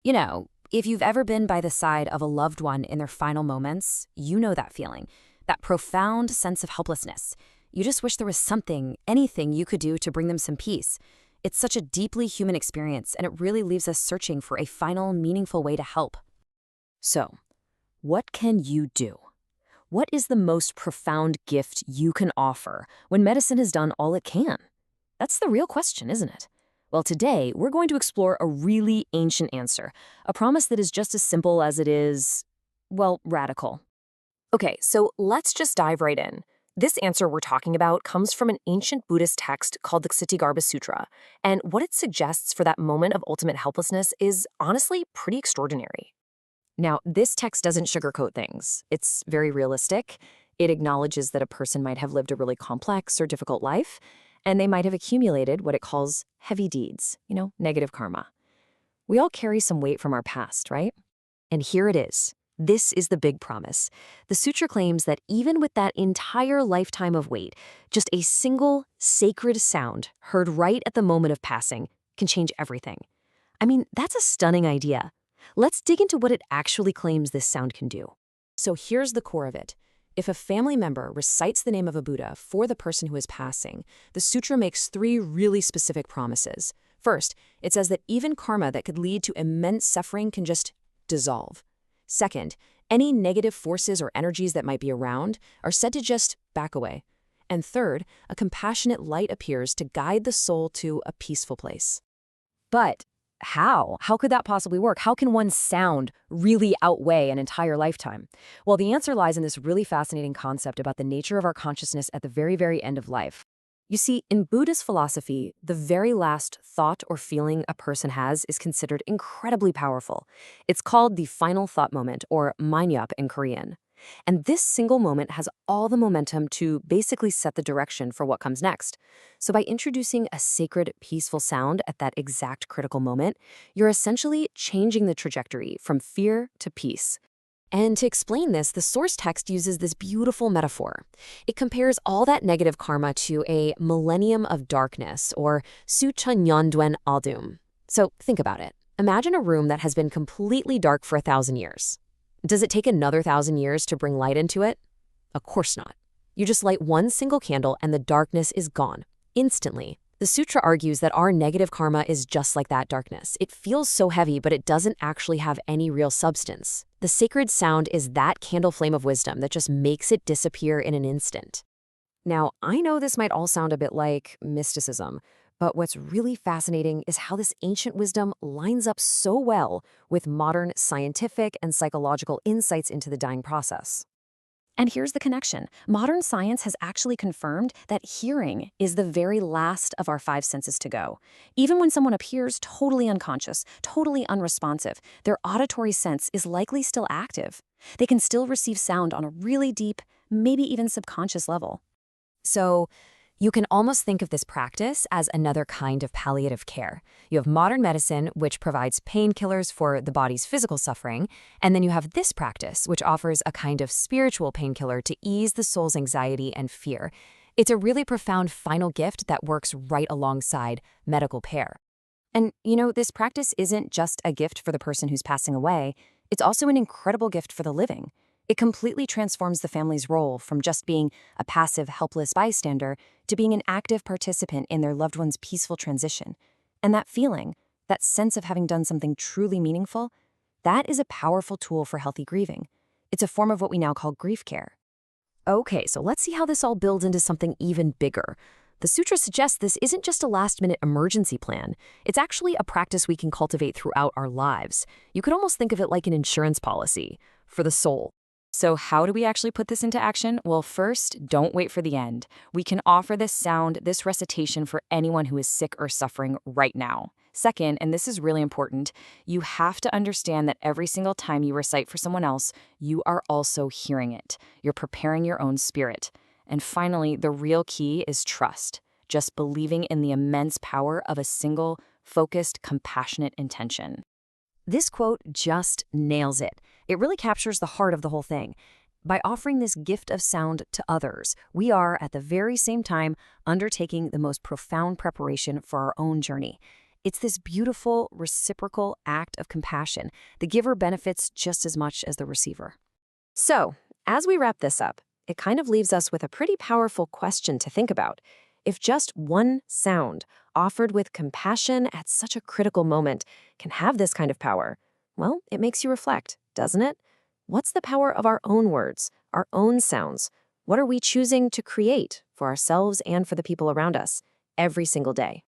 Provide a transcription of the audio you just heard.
If you've ever been by the side of a loved one in their final moments, you know that feeling, that profound sense of helplessness. You just wish there was something, anything you could do to bring them some peace. It's such a deeply human experience, and it really leaves us searching for a final, meaningful way to help. So, what can you do? What is the most profound gift you can offer when medicine has done all it can? That's the real question, isn't it? Well, today, we're going to explore a really ancient answer, a promise that is just as simple as it is, well, radical. Okay, so let's just dive right in. This answer we're talking about comes from an ancient Buddhist text called the Kṣitigarbha Sutra, and what it suggests for that moment of ultimate helplessness is honestly pretty extraordinary. Now, this text doesn't sugarcoat things. It's very realistic. It acknowledges that a person might have lived a really complex or difficult life, and they might have accumulated what it calls heavy deeds, negative karma. We all carry some weight from our past, right? And here it is. This is the big promise. The sutra claims that even with that entire lifetime of weight, just a single sacred sound heard right at the moment of passing can change everything. I mean, that's a stunning idea. Let's dig into what it actually claims this sound can do. So here's the core of it. If a family member recites the name of a Buddha for the person who is passing, the sutra makes 3 really specific promises. First, it says that even karma that could lead to immense suffering can just dissolve. Second, any negative forces or energies that might be around are said to just back away. And third, a compassionate light appears to guide the soul to a peaceful place. But how? How could that possibly work? How can one sound really outweigh an entire lifetime? Well, the answer lies in this really fascinating concept about the nature of our consciousness at the very, very end of life. You see, in Buddhist philosophy, the very last thought or feeling a person has is considered incredibly powerful. It's called the final thought moment, or manyap in Korean. And this single moment has all the momentum to basically set the direction for what comes next. So by introducing a sacred, peaceful sound at that exact critical moment, you're essentially changing the trajectory from fear to peace. And to explain this, the source text uses this beautiful metaphor. It compares all that negative karma to a millennium of darkness, or suchanyondwen aldum. So think about it. Imagine a room that has been completely dark for 1,000 years. Does it take another 1,000 years to bring light into it? Of course not. You just light one single candle and the darkness is gone, instantly. The sutra argues that our negative karma is just like that darkness. It feels so heavy, but it doesn't actually have any real substance. The sacred sound is that candle flame of wisdom that just makes it disappear in an instant. Now, I know this might all sound a bit like mysticism, but what's really fascinating is how this ancient wisdom lines up so well with modern scientific and psychological insights into the dying process. And here's the connection. Modern science has actually confirmed that hearing is the very last of our 5 senses to go. Even when someone appears totally unconscious, totally unresponsive, their auditory sense is likely still active. They can still receive sound on a really deep, maybe even subconscious level. So, you can almost think of this practice as another kind of palliative care. You have modern medicine, which provides painkillers for the body's physical suffering, and then you have this practice, which offers a kind of spiritual painkiller to ease the soul's anxiety and fear. It's a really profound final gift that works right alongside medical care. And, this practice isn't just a gift for the person who's passing away, it's also an incredible gift for the living. It completely transforms the family's role from just being a passive, helpless bystander to being an active participant in their loved one's peaceful transition. And that feeling, that sense of having done something truly meaningful, that is a powerful tool for healthy grieving. It's a form of what we now call grief care. Okay, so let's see how this all builds into something even bigger. The sutra suggests this isn't just a last-minute emergency plan. It's actually a practice we can cultivate throughout our lives. You could almost think of it like an insurance policy for the soul. So how do we actually put this into action? Well, first, don't wait for the end. We can offer this sound, this recitation for anyone who is sick or suffering right now. Second, and this is really important, you have to understand that every single time you recite for someone else, you are also hearing it. You're preparing your own spirit. And finally, the real key is trust. Just believing in the immense power of a single, focused, compassionate intention. This quote just nails it. It really captures the heart of the whole thing. By offering this gift of sound to others, we are, at the very same time, undertaking the most profound preparation for our own journey. It's this beautiful, reciprocal act of compassion. The giver benefits just as much as the receiver. So, as we wrap this up, it kind of leaves us with a pretty powerful question to think about. If just one sound, offered with compassion at such a critical moment, can have this kind of power, well, it makes you reflect, doesn't it? What's the power of our own words, our own sounds? What are we choosing to create for ourselves and for the people around us every single day?